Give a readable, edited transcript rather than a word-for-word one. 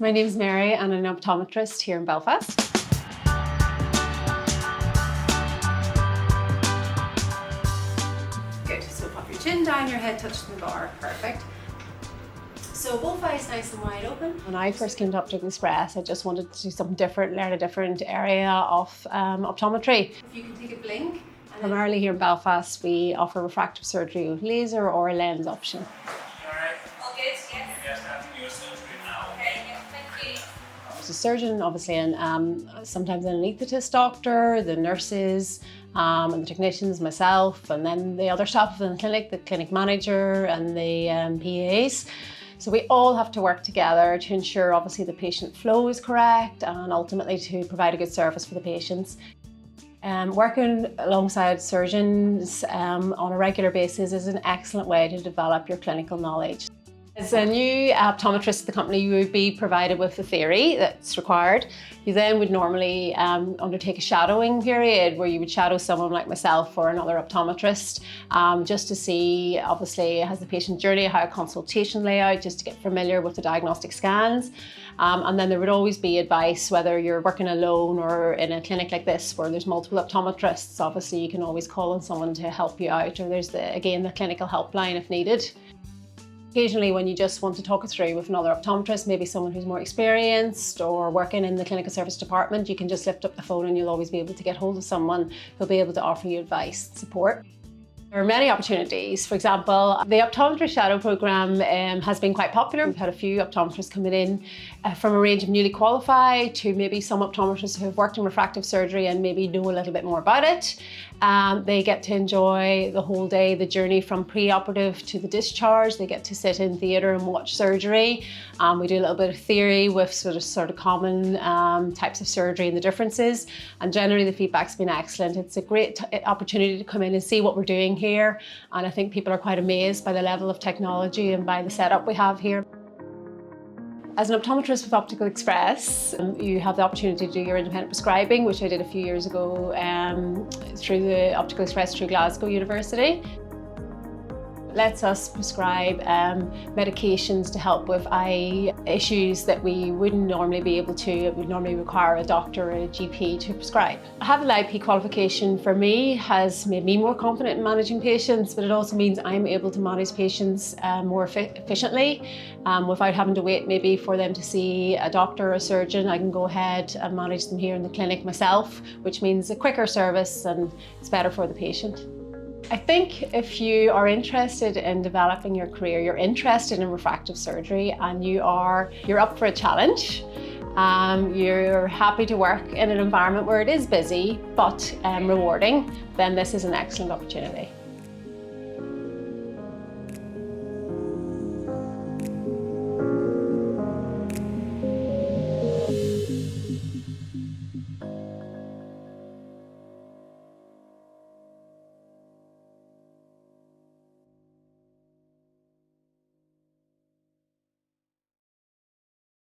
My name's Mary and I'm an optometrist here in Belfast. Good, so pop your chin down, your head touching the bar, perfect. So both eyes nice and wide open. When I first came to Optical Express, I just wanted to do something different, learn a different area of optometry. If you can take a blink. Primarily here in Belfast, we offer refractive surgery with laser or a lens option. All good, yes. Okay, yeah, thank you. There's a surgeon, obviously, and sometimes an anaesthetist doctor, the nurses, and the technicians, myself, and then the other staff in the clinic manager and the PAs. So we all have to work together to ensure, obviously, the patient flow is correct and ultimately to provide a good service for the patients. Working alongside surgeons on a regular basis is an excellent way to develop your clinical knowledge. As a new optometrist at the company, you would be provided with the theory that's required. You then would normally undertake a shadowing period where you would shadow someone like myself or another optometrist just to see, obviously, has the patient journey, how a consultation layout, just to get familiar with the diagnostic scans. And then there would always be advice, whether you're working alone or in a clinic like this where there's multiple optometrists. Obviously, you can always call on someone to help you out, or there's, again, the clinical helpline if needed. Occasionally, when you just want to talk it through with another optometrist, maybe someone who's more experienced or working in the clinical service department, you can just lift up the phone and you'll always be able to get hold of someone who'll be able to offer you advice and support. There are many opportunities. For example, the optometrist shadow program has been quite popular. We've had a few optometrists coming in from a range of newly qualified to maybe some optometrists who have worked in refractive surgery and maybe know a little bit more about it. They get to enjoy the whole day, the journey from pre-operative to the discharge. They get to sit in theatre and watch surgery. We do a little bit of theory with sort of common types of surgery and the differences. And generally the feedback's been excellent. It's a great opportunity to come in and see what we're doing here. And I think people are quite amazed by the level of technology and by the setup we have here. As an optometrist with Optical Express, you have the opportunity to do your independent prescribing, which I did a few years ago through the Optical Express through Glasgow University. It lets us prescribe medications to help with eye issues that we wouldn't normally be able to. It would normally require a doctor or a GP to prescribe. Having the IP qualification for me has made me more confident in managing patients, but it also means I'm able to manage patients more efficiently without having to wait maybe for them to see a doctor or a surgeon. I can go ahead and manage them here in the clinic myself, which means a quicker service and it's better for the patient. I think if you are interested in developing your career, you're interested in refractive surgery and you're up for a challenge, you're happy to work in an environment where it is busy but rewarding, then this is an excellent opportunity.